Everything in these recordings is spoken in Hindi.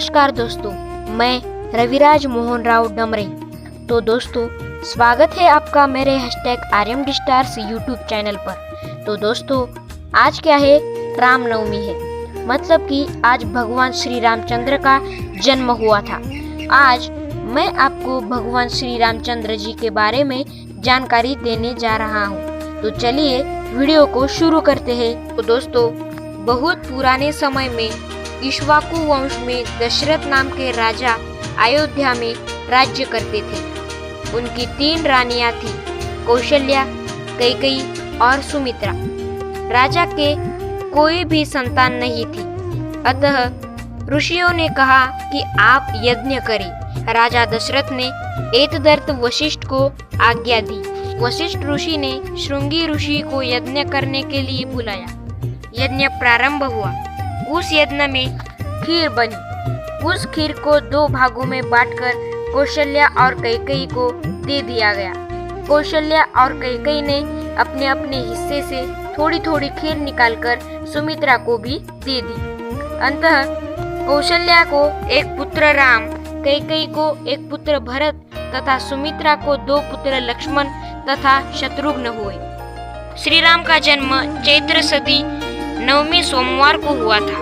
नमस्कार दोस्तों, मैं रविराज मोहन राव डमरे। तो दोस्तों, स्वागत है आपका मेरे #RMD स्टार्स यूट्यूब चैनल पर। तो दोस्तों, आज क्या है, रामनवमी है, मतलब कि आज भगवान श्री रामचंद्र का जन्म हुआ था। आज मैं आपको भगवान श्री रामचंद्र जी के बारे में जानकारी देने जा रहा हूँ। तो चलिए वीडियो को शुरू करते हैं। तो दोस्तों, बहुत पुराने समय में इक्ष्वाकु वंश में दशरथ नाम के राजा अयोध्या में राज्य करते थे। उनकी 3 रानियां थी, कौशल्या, कैकेयी और सुमित्रा। राजा के कोई भी संतान नहीं थी, अतः ऋषियों ने कहा कि आप यज्ञ करें। राजा दशरथ ने एतदर्थ वशिष्ठ को आज्ञा दी। वशिष्ठ ऋषि ने श्रृंगी ऋषि को यज्ञ करने के लिए बुलाया। यज्ञ प्रारंभ हुआ। उस यज्ञ में खीर बनी। उस खीर को 2 भागों में बांटकर कौशल्या और कैकेयी को दे दिया गया। कौशल्या और कैकेयी ने अपने अपने हिस्से से थोड़ी थोड़ी खीर निकालकर सुमित्रा को भी दे दी। अंततः कौशल्या को एक पुत्र राम, कैकेयी को एक पुत्र भरत तथा सुमित्रा को 2 पुत्र लक्ष्मण तथा शत्रुघ्न हुए। श्री राम का जन्म चैत्र सदी 9वें सोमवार को हुआ था।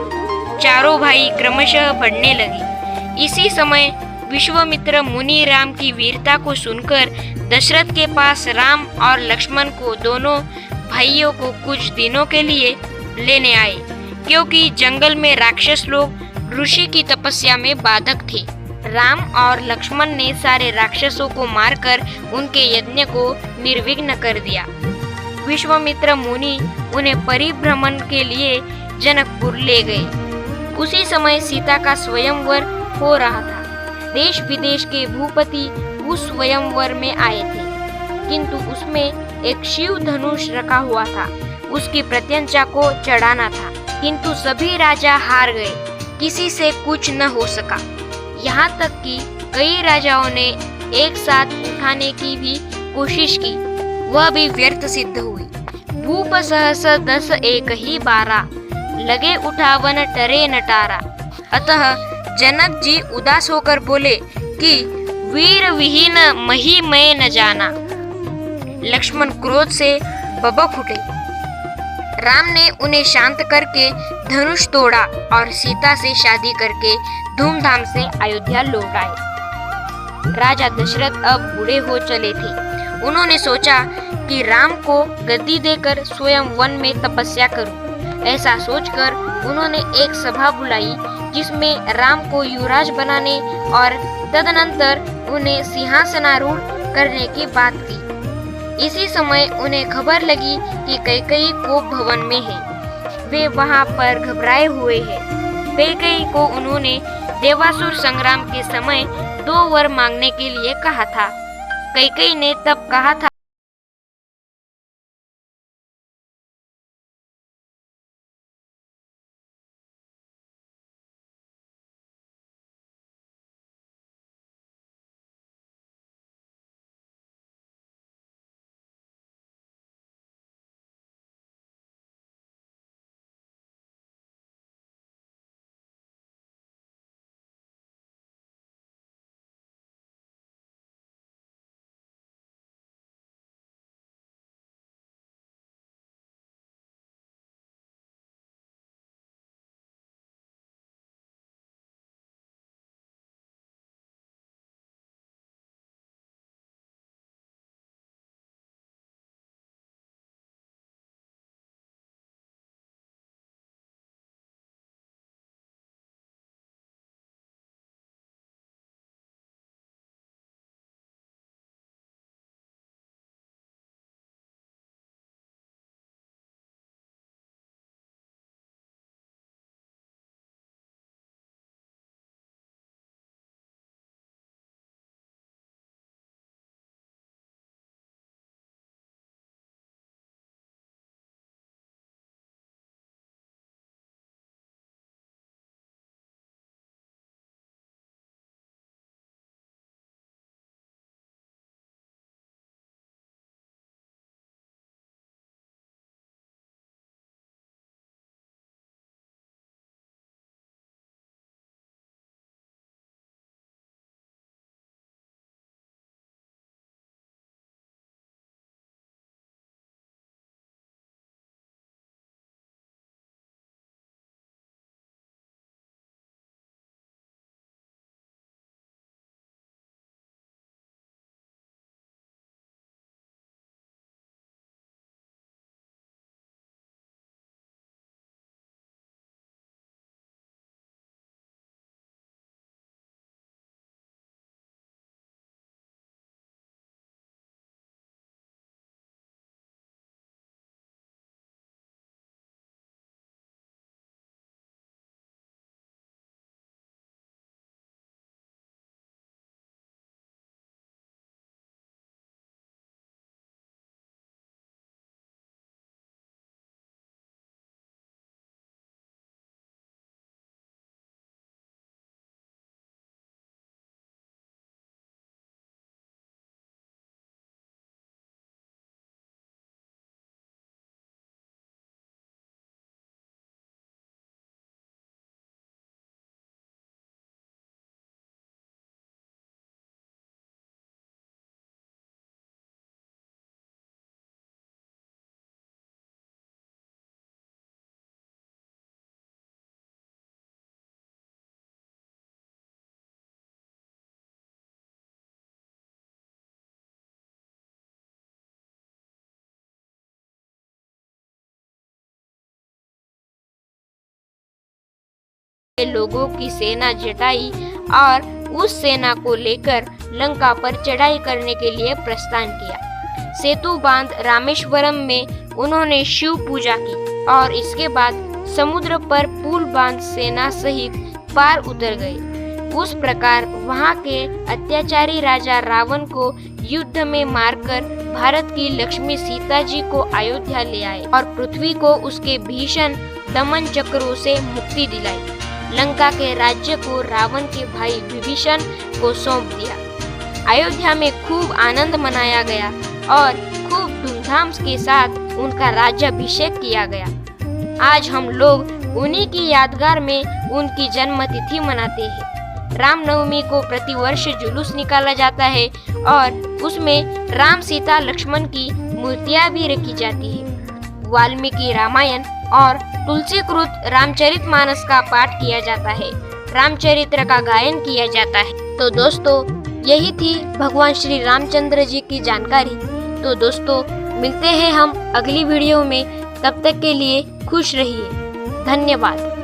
चारों भाई क्रमशः बढ़ने लगे। इसी समय विश्वामित्र मुनि राम की वीरता को सुनकर दशरथ के पास राम और लक्ष्मण को, दोनों भाइयों को कुछ दिनों के लिए लेने आए, क्योंकि जंगल में राक्षस लोग ऋषि की तपस्या में बाधक थे। राम और लक्ष्मण ने सारे राक्षसों को मारकर उनके यज्ञ को निर्विघ्न कर दिया। विश्वामित्र मुनि उन्हें परिभ्रमण के लिए जनकपुर ले गए। उसी समय सीता का स्वयंवर हो रहा था। देश विदेश के भूपति उस स्वयंवर में आए थे, किंतु उसमें एक शिव धनुष रखा हुआ था। उसकी प्रत्यंचा को चढ़ाना था, किंतु सभी राजा हार गए। किसी से कुछ न हो सका। यहाँ तक कि कई राजाओं ने एक साथ उठाने की भी कोशिश की, वह भी व्यर्थ सिद्ध हुई। भूप सहस 10 एक ही 12, लगे उठावन टरे नटारा। अतः जनक जी उदास होकर बोले कि वीर विहीन मही मैं न जाना। लक्ष्मण क्रोध से बबक उठे। राम ने उन्हें शांत करके धनुष तोड़ा और सीता से शादी करके धूमधाम से अयोध्या लौट आए। राजा दशरथ अब बूढ़े हो चले थे। उन्होंने सोचा कि राम को गद्दी देकर स्वयं वन में तपस्या करूं। ऐसा सोचकर उन्होंने एक सभा बुलाई, जिसमें राम को युवराज बनाने और तदनंतर उन्हें सिंहासनारूढ़ करने की बात की। इसी समय उन्हें खबर लगी कि कैकेयी को भवन में है। वे वहां पर घबराए हुए हैं। कैकेयी को उन्होंने देवासुर संग्राम के समय 2 वर मांगने के लिए कहा था। कैकेयी ने तब कहा था, लोगों की सेना जुटाई और उस सेना को लेकर लंका पर चढ़ाई करने के लिए प्रस्थान किया। सेतु बांध रामेश्वरम में उन्होंने शिव पूजा की और इसके बाद समुद्र पर पुल बांध सेना सहित पार उतर गए। उस प्रकार वहां के अत्याचारी राजा रावण को युद्ध में मारकर भारत की लक्ष्मी सीता जी को अयोध्या ले आए और पृथ्वी को उसके भीषण दमन चक्रों से मुक्ति दिलाई। लंका के राज्य को रावण के भाई विभीषण को सौंप दिया। अयोध्या में खूब आनंद मनाया गया और खूब धूमधाम के साथ उनका राज्याभिषेक किया गया। आज हम लोग उन्हीं की यादगार में उनकी जन्म तिथि मनाते हैं। रामनवमी को प्रतिवर्ष जुलूस निकाला जाता है और उसमें राम सीता लक्ष्मण की मूर्तियां भी रखी जाती है। वाल्मीकि रामायण और तुलसीकृत रामचरितमानस का पाठ किया जाता है। रामचरित्र का गायन किया जाता है। तो दोस्तों, यही थी भगवान श्री रामचंद्र जी की जानकारी। तो दोस्तों, मिलते हैं हम अगली वीडियो में। तब तक के लिए खुश रहिए। धन्यवाद।